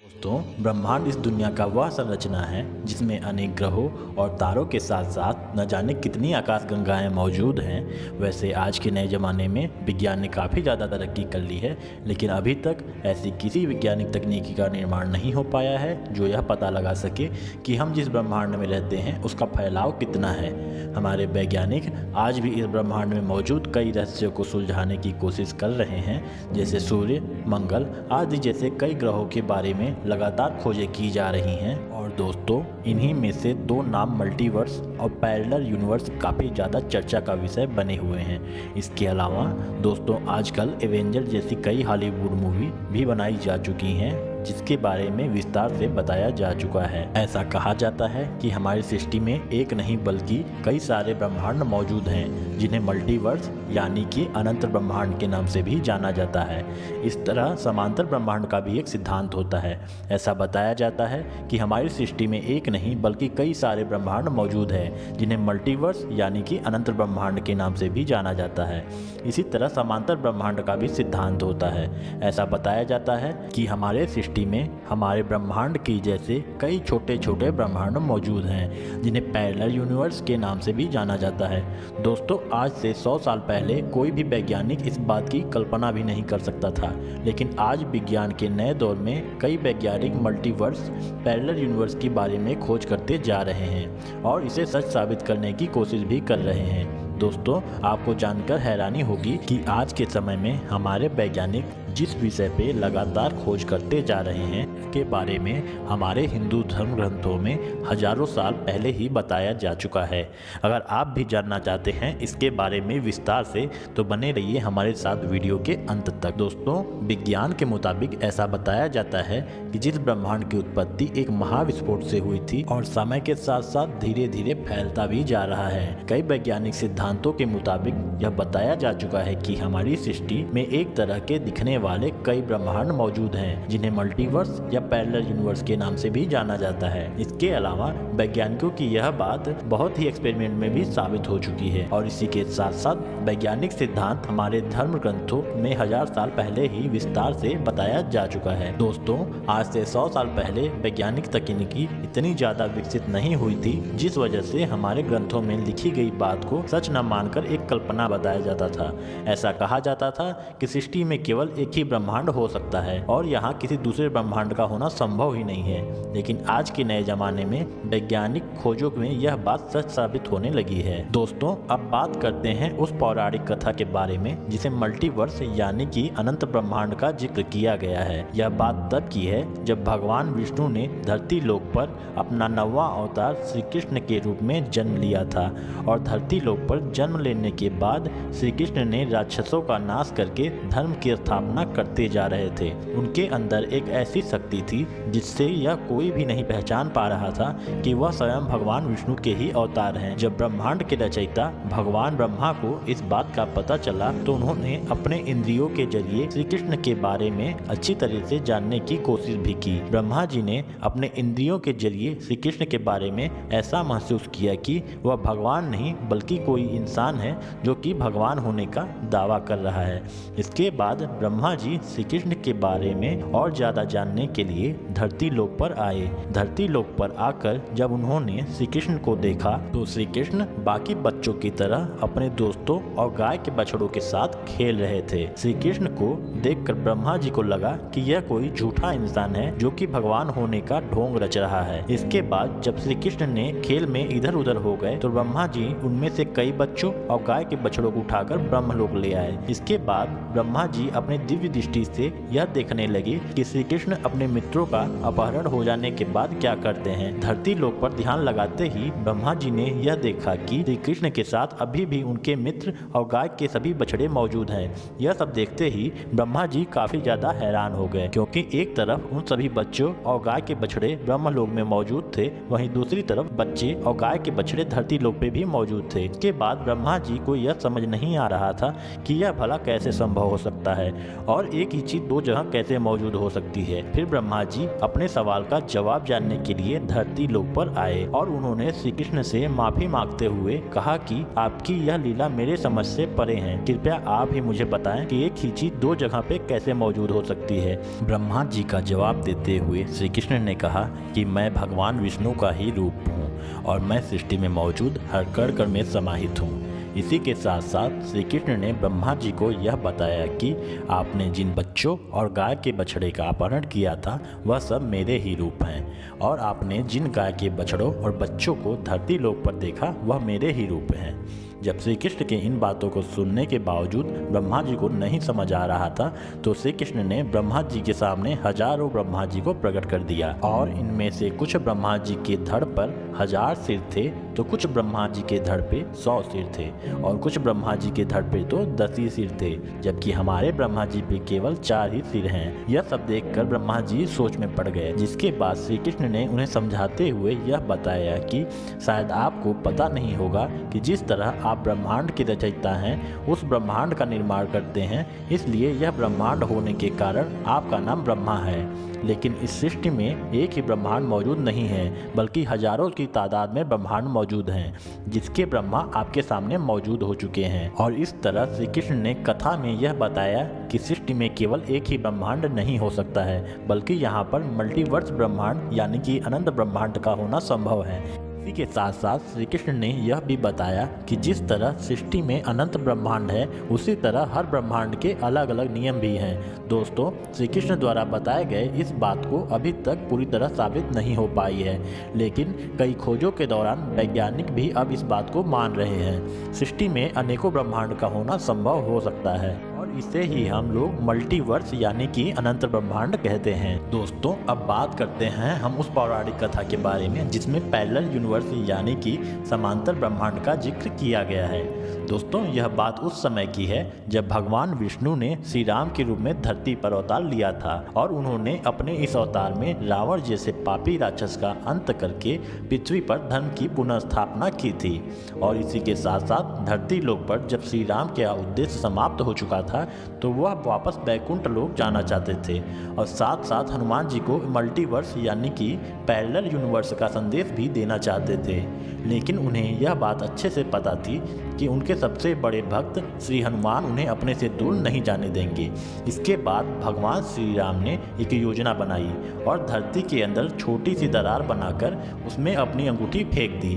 दोस्तों, ब्रह्मांड इस दुनिया का वह संरचना है जिसमें अनेक ग्रहों और तारों के साथ साथ न जाने कितनी आकाशगंगाएं मौजूद हैं। वैसे आज के नए ज़माने में विज्ञान ने काफ़ी ज़्यादा तरक्की कर ली है, लेकिन अभी तक ऐसी किसी वैज्ञानिक तकनीकी का निर्माण नहीं हो पाया है जो यह पता लगा सके कि हम जिस ब्रह्मांड में रहते हैं उसका फैलाव कितना है। हमारे वैज्ञानिक आज भी इस ब्रह्मांड में मौजूद कई रहस्यों को सुलझाने की कोशिश कर रहे हैं, जैसे सूर्य, मंगल आदि जैसे कई ग्रहों के बारे में लगातार खोजें की जा रही हैं। और दोस्तों, इन्हीं में से दो नाम मल्टीवर्स और पैरेलल यूनिवर्स काफ़ी ज़्यादा चर्चा का विषय बने हुए हैं। इसके अलावा दोस्तों, आजकल एवेंजर जैसी कई हॉलीवुड मूवी भी बनाई जा चुकी हैं जिसके बारे में विस्तार से बताया जा चुका है। ऐसा कहा जाता है कि हमारी सृष्टि में एक नहीं बल्कि कई सारे ब्रह्मांड मौजूद हैं जिन्हें मल्टीवर्स यानी कि अनंत ब्रह्मांड के नाम से भी जाना जाता है। इस तरह समांतर ब्रह्मांड का भी एक सिद्धांत होता है। ऐसा बताया जाता है कि हमारी सृष्टि में एक नहीं बल्कि कई सारे ब्रह्मांड मौजूद हैं जिन्हें मल्टीवर्स यानी कि अनंत ब्रह्मांड के नाम से भी जाना जाता है। इसी तरह समांतर ब्रह्मांड का भी सिद्धांत होता है। ऐसा बताया जाता है कि हमारे सृष्टि में हमारे ब्रह्मांड की जैसे कई छोटे छोटे ब्रह्मांड मौजूद हैं जिन्हें पैरेलल यूनिवर्स के नाम से भी जाना जाता है। दोस्तों, आज से 100 साल पहले कोई भी वैज्ञानिक इस बात की कल्पना भी नहीं कर सकता था, लेकिन आज विज्ञान के नए दौर में कई वैज्ञानिक मल्टीवर्स, पैरेलल यूनिवर्स के बारे में खोज करते जा रहे हैं और इसे सच साबित करने की कोशिश भी कर रहे हैं। दोस्तों, आपको जानकर हैरानी होगी कि आज के समय में हमारे वैज्ञानिक जिस विषय पे लगातार खोज करते जा रहे हैं उसके बारे में हमारे हिंदू धर्म ग्रंथों में हजारों साल पहले ही बताया जा चुका है। अगर आप भी जानना चाहते हैं इसके बारे में विस्तार से तो बने रहिए हमारे साथ वीडियो के अंत तक। दोस्तों, विज्ञान के मुताबिक ऐसा बताया जाता है कि जिस ब्रह्मांड की उत्पत्ति एक महाविस्फोट से हुई थी और समय के साथ साथ धीरे धीरे फैलता भी जा रहा है। कई वैज्ञानिक सिद्धांतों के मुताबिक यह बताया जा चुका है कि हमारी सृष्टि में एक तरह के दिखने वाले कई ब्रह्मांड मौजूद हैं जिन्हें मल्टीवर्स या पैरेलल यूनिवर्स के नाम से भी जाना जाता है। इसके अलावा वैज्ञानिकों की यह बात बहुत ही एक्सपेरिमेंट में भी साबित हो चुकी है और इसी के साथ साथ वैज्ञानिक सिद्धांत हमारे धर्म ग्रंथों में 1000 साल पहले ही विस्तार से बताया जा चुका है। दोस्तों, आज से 100 साल पहले वैज्ञानिक तकनीकी इतनी ज्यादा विकसित नहीं हुई थी जिस वजह से हमारे ग्रंथों में लिखी गई बात को सच न मानकर एक कल्पना बताया जाता था। ऐसा कहा जाता था कि सृष्टि में केवल एक ही ब्रह्मांड हो सकता है और यहाँ किसी दूसरे ब्रह्मांड का होना संभव ही नहीं है। लेकिन आज के नए जमाने में वैज्ञानिक खोजों में यह बात सच साबित होने लगी है। दोस्तों, अब बात करते हैं उस पौराणिक कथा के बारे में जिसे मल्टीवर्स यानी कि अनंत ब्रह्मांड का जिक्र किया गया है। यह बात तब की है जब भगवान विष्णु ने धरती लोक पर अपना 9वां अवतार श्री कृष्ण के रूप में जन्म लिया था और धरती लोक पर जन्म लेने के बाद श्री कृष्ण ने राक्षसों का नाश करके धर्म की स्थापना करते जा रहे थे। उनके अंदर एक ऐसी शक्ति थी जिससे यह कोई भी नहीं पहचान पा रहा था कि वह स्वयं भगवान विष्णु के ही अवतार हैं। जब ब्रह्मांड के रचयिता भगवान ब्रह्मा को इस बात का पता चला तो उन्होंने अपने इंद्रियों के जरिए श्री कृष्ण के बारे में अच्छी तरह से जानने की कोशिश भी की। ब्रह्मा जी ने अपने इंद्रियों के जरिए श्री कृष्ण के बारे में ऐसा महसूस किया कि वह भगवान नहीं बल्कि कोई इंसान है जो कि भगवान होने का दावा कर रहा है। इसके बाद ब्रह्मा जी श्री कृष्ण के बारे में और ज्यादा जानने के लिए धरती लोक पर आए। धरती लोक पर आकर जब उन्होंने श्री कृष्ण को देखा तो श्री कृष्ण बाकी बच्चों की तरह अपने दोस्तों और गाय के बछड़ों के साथ खेल रहे थे। श्री कृष्ण को देखकर ब्रह्मा जी को लगा कि यह कोई झूठा इंसान है जो कि भगवान होने का ढोंग रच रहा है। इसके बाद जब श्री कृष्ण ने खेल में इधर उधर हो गए तो ब्रह्मा जी उनमें से कई बच्चों और गाय के बछड़ों को उठाकर ब्रह्मलोक ले आए। इसके बाद ब्रह्मा जी अपने दिव्य दृष्टि से यह देखने लगे कि श्री कृष्ण अपने मित्रों का अपहरण हो जाने के बाद क्या करते हैं। धरती लोक पर ध्यान लगाते ही ब्रह्मा जी ने यह देखा कि श्री कृष्ण के साथ अभी भी उनके मित्र और गाय के सभी बछड़े मौजूद हैं। यह सब देखते ही ब्रह्मा जी काफी ज्यादा हैरान हो गए, क्योंकि एक तरफ उन सभी बच्चों और गाय के बछड़े ब्रह्मलोक में मौजूद थे, वहीं दूसरी तरफ बच्चे और गाय के बछड़े धरती लोक पे भी मौजूद थे। इसके बाद ब्रह्मा जी को यह समझ नहीं आ रहा था कि यह भला कैसे संभव हो सकता है और एक ही चीज दो जगह कैसे मौजूद हो सकती है। फिर ब्रह्मा जी अपने सवाल का जवाब जानने के लिए धरती लोक पर आए और उन्होंने श्री कृष्ण से माफी मांगते हुए कहा कि आपकी यह लीला मेरे समझ से परे है, कृपया आप ही मुझे बताएं कि एक ही चीज दो जगह पे कैसे मौजूद हो सकती है। ब्रह्मा जी का जवाब देते हुए श्री कृष्ण ने कहा कि मैं भगवान विष्णु का ही रूप हूँ और मैं सृष्टि में मौजूद हर कण कण में समाहित हूँ। इसी के साथ साथ श्री कृष्ण ने ब्रह्मा जी को यह बताया कि आपने जिन बच्चों और गाय के बछड़े का अपहरण किया था वह सब मेरे ही रूप हैं और आपने जिन गाय के बछड़ों और बच्चों को धरती लोक पर देखा वह मेरे ही रूप हैं। जब श्री कृष्ण के इन बातों को सुनने के बावजूद ब्रह्मा जी को नहीं समझ आ रहा था तो श्री कृष्ण ने ब्रह्मा जी के सामने हजारों ब्रह्मा जी को प्रकट कर दिया और इनमें से कुछ ब्रह्मा जी के धड़ पर 1000 सिर थे तो कुछ ब्रह्मा जी के धड़ पे 100 सिर थे और कुछ ब्रह्मा जी के धड़ पे तो 10 ही सिर थे, जबकि हमारे ब्रह्मा जी पे केवल 4 ही सिर हैं। यह सब देखकर ब्रह्मा जी सोच में पड़ गए, जिसके बाद श्री कृष्ण ने उन्हें समझाते हुए यह बताया कि शायद आपको पता नहीं होगा कि जिस तरह आप ब्रह्मांड के रचयिता हैं उस ब्रह्मांड का निर्माण करते हैं, इसलिए यह ब्रह्मांड होने के कारण आपका नाम ब्रह्मा है। लेकिन इस सृष्टि में एक ही ब्रह्मांड मौजूद नहीं है बल्कि हजारों की तादाद में ब्रह्मांड मौजूद हैं, जिसके ब्रह्मा आपके सामने मौजूद हो चुके हैं। और इस तरह श्री कृष्ण ने कथा में यह बताया कि सृष्टि में केवल एक ही ब्रह्मांड नहीं हो सकता है बल्कि यहाँ पर मल्टीवर्स ब्रह्मांड यानी कि अनंत ब्रह्मांड का होना संभव है। इसी के साथ साथ श्री कृष्ण ने यह भी बताया कि जिस तरह सृष्टि में अनंत ब्रह्मांड है उसी तरह हर ब्रह्मांड के अलग अलग नियम भी हैं। दोस्तों, श्री कृष्ण द्वारा बताए गए इस बात को अभी तक पूरी तरह साबित नहीं हो पाई है, लेकिन कई खोजों के दौरान वैज्ञानिक भी अब इस बात को मान रहे हैं। सृष्टि में अनेकों ब्रह्मांड का होना संभव हो सकता है और इसे ही हम लोग मल्टीवर्स यानी कि अनंत ब्रह्मांड कहते हैं। दोस्तों, अब बात करते हैं हम उस पौराणिक कथा के बारे में जिसमें पैरेलल यूनिवर्स यानी कि समांतर ब्रह्मांड का जिक्र किया गया है। दोस्तों, यह बात उस समय की है जब भगवान विष्णु ने श्री राम के रूप में धरती पर अवतार लिया था और उन्होंने अपने इस अवतार में रावण जैसे पापी राक्षस का अंत करके पृथ्वी पर धर्म की पुनर्स्थापना की थी। और इसी के साथ साथ धरती लोक पर जब श्री राम का उद्देश्य समाप्त हो चुका था तो वह वापस बैकुंठ लोक जाना चाहते थे और साथ साथ हनुमान जी को मल्टीवर्स यानी कि पैरेलल यूनिवर्स का संदेश भी देना चाहते थे। लेकिन उन्हें यह बात अच्छे से पता थी कि उनके सबसे बड़े भक्त श्री हनुमान उन्हें अपने से दूर नहीं जाने देंगे। इसके बाद भगवान श्री राम ने एक योजना बनाई और धरती के अंदर छोटी सी दरार बनाकर उसमें अपनी अंगूठी फेंक दी।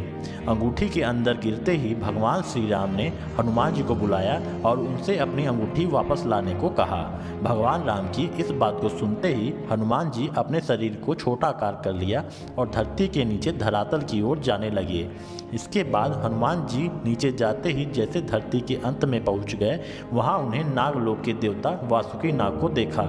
अंगूठी के अंदर गिरते ही भगवान श्री राम ने हनुमान जी को बुलाया और उनसे अपनी अंगूठी वापस लाने को कहा। भगवान राम की इस बात को सुनते ही हनुमान जी अपने शरीर को छोटा आकार कर लिया और धरती के नीचे धरातल की ओर जाने लगे। इसके बाद हनुमान जी नीचे जाते ही जैसे धरती के अंत में पहुंच गए, वहां उन्हें नागलोक के देवता वासुकी नाग को देखा।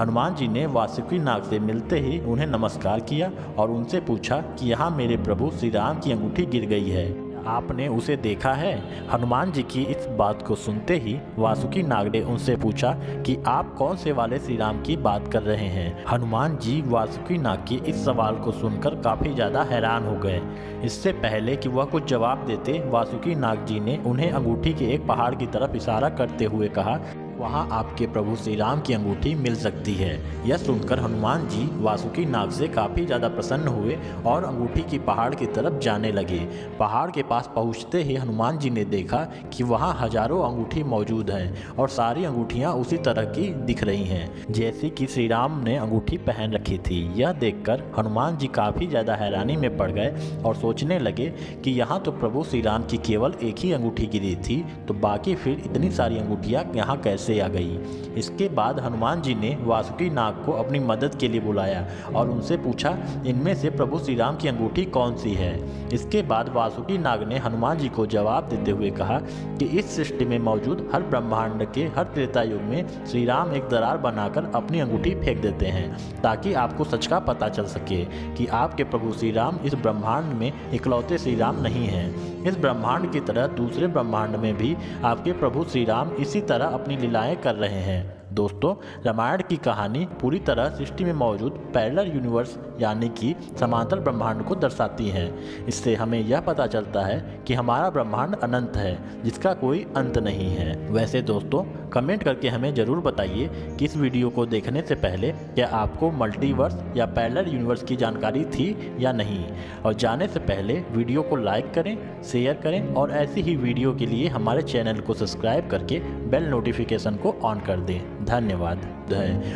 हनुमान जी ने वासुकी नाग से मिलते ही उन्हें नमस्कार किया और उनसे पूछा कि यहाँ मेरे प्रभु श्री राम की अंगूठी गिर गई है, आपने उसे देखा है? हनुमान जी की इस बात को सुनते ही वासुकी नाग ने उनसे पूछा कि आप कौन से वाले श्री राम की बात कर रहे हैं? हनुमान जी वासुकी नाग के इस सवाल को सुनकर काफ़ी ज़्यादा हैरान हो गए। इससे पहले कि वह कुछ जवाब देते, वासुकी नाग जी ने उन्हें अंगूठी के एक पहाड़ की तरफ इशारा करते हुए कहा, वहाँ आपके प्रभु श्री राम की अंगूठी मिल सकती है। यह सुनकर हनुमान जी वासुकी नाग से काफ़ी ज़्यादा प्रसन्न हुए और अंगूठी की पहाड़ की तरफ जाने लगे। पहाड़ के पास पहुँचते ही हनुमान जी ने देखा कि वहाँ हजारों अंगूठी मौजूद हैं और सारी अंगूठियाँ उसी तरह की दिख रही हैं जैसे कि श्री राम ने अंगूठी पहन रखी थी। यह देखकर हनुमान जी काफ़ी ज़्यादा हैरानी में पड़ गए और सोचने लगे कि यहाँ तो प्रभु श्री राम की केवल एक ही अंगूठी गिरी थी, तो बाकी फिर इतनी सारी अंगूठियाँ यहाँ कैसे आ गई। इसके बाद हनुमान जी ने वासुकी नाग को अपनी मदद के लिए बुलाया और उनसे पूछा, इनमें से प्रभु श्री राम की अंगूठी कौन सी है? इसके बाद वासुकी नाग ने हनुमान जी को जवाब देते हुए कहा कि इस सृष्टि में मौजूद हर ब्रह्मांड के हर त्रेता युग में श्री राम एक दरार बनाकर अपनी अंगूठी फेंक देते हैं ताकि आपको सच का पता चल सके कि आपके प्रभु श्री राम इस ब्रह्मांड में इकलौते श्री राम नहीं हैं। इस ब्रह्मांड की तरह दूसरे ब्रह्मांड में भी आपके प्रभु श्री राम इसी तरह अपनी लीलाएं कर रहे हैं। दोस्तों, रामायण की कहानी पूरी तरह सृष्टि में मौजूद पैरेलल यूनिवर्स यानी कि समांतर ब्रह्मांड को दर्शाती है। इससे हमें यह पता चलता है कि हमारा ब्रह्मांड अनंत है, जिसका कोई अंत नहीं है। वैसे दोस्तों, कमेंट करके हमें ज़रूर बताइए कि इस वीडियो को देखने से पहले क्या आपको मल्टीवर्स या पैरेलल यूनिवर्स की जानकारी थी या नहीं। और जाने से पहले वीडियो को लाइक करें, शेयर करें और ऐसी ही वीडियो के लिए हमारे चैनल को सब्सक्राइब करके बेल नोटिफिकेशन को ऑन कर दें। धन्यवाद है।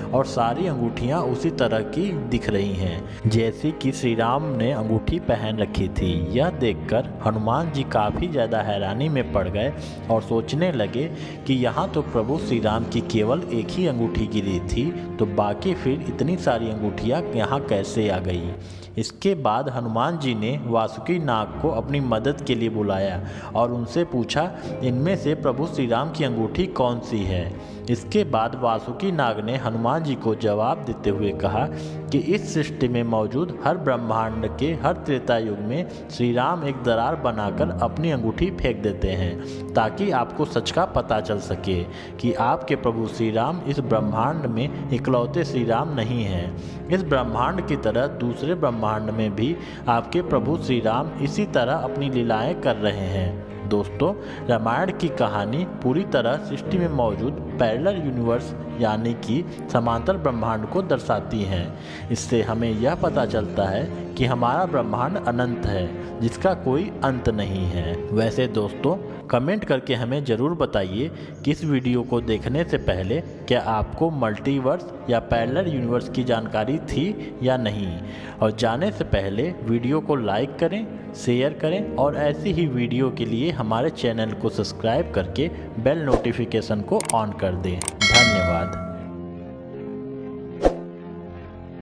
और सारी अंगूठियां उसी तरह की दिख रही हैं जैसी कि श्री राम ने अंगूठी पहन रखी थी। यह देखकर हनुमान जी काफ़ी ज़्यादा हैरानी में पड़ गए और सोचने लगे कि यहाँ तो प्रभु श्री राम की केवल एक ही अंगूठी गिरी थी, तो बाकी फिर इतनी सारी अंगूठियाँ यहाँ कैसे आ गई। इसके बाद हनुमान जी ने वासुकी नाग को अपनी मदद के लिए बुलाया और उनसे पूछा, इनमें से प्रभु श्री राम की अंगूठी कौन सी है। इसके बाद वासुकी नाग ने हनुमान जी को जवाब देते हुए कहा कि इस सृष्टि में मौजूद हर ब्रह्मांड के हर त्रेता युग में श्री राम एक दरार बनाकर अपनी अंगूठी फेंक देते हैं, ताकि आपको सच का पता चल सके कि आपके प्रभु श्री राम इस ब्रह्मांड में इकलौते श्री राम नहीं हैं। इस ब्रह्मांड की तरह दूसरे ब्रह्मांड में भी आपके प्रभु श्री राम इसी तरह अपनी लीलाएं कर रहे हैं। दोस्तों, रामायण की कहानी पूरी तरह सृष्टि में मौजूद पैरेलल यूनिवर्स यानी कि समांतर ब्रह्मांड को दर्शाती है। इससे हमें यह पता चलता है कि हमारा ब्रह्मांड अनंत है, जिसका कोई अंत नहीं है। वैसे दोस्तों, कमेंट करके हमें ज़रूर बताइए कि इस वीडियो को देखने से पहले क्या आपको मल्टीवर्स या पैरेलल यूनिवर्स की जानकारी थी या नहीं। और जाने से पहले वीडियो को लाइक करें, शेयर करें और ऐसी ही वीडियो के लिए हमारे चैनल को सब्सक्राइब करके बेल नोटिफिकेशन को ऑन कर दें। धन्यवाद।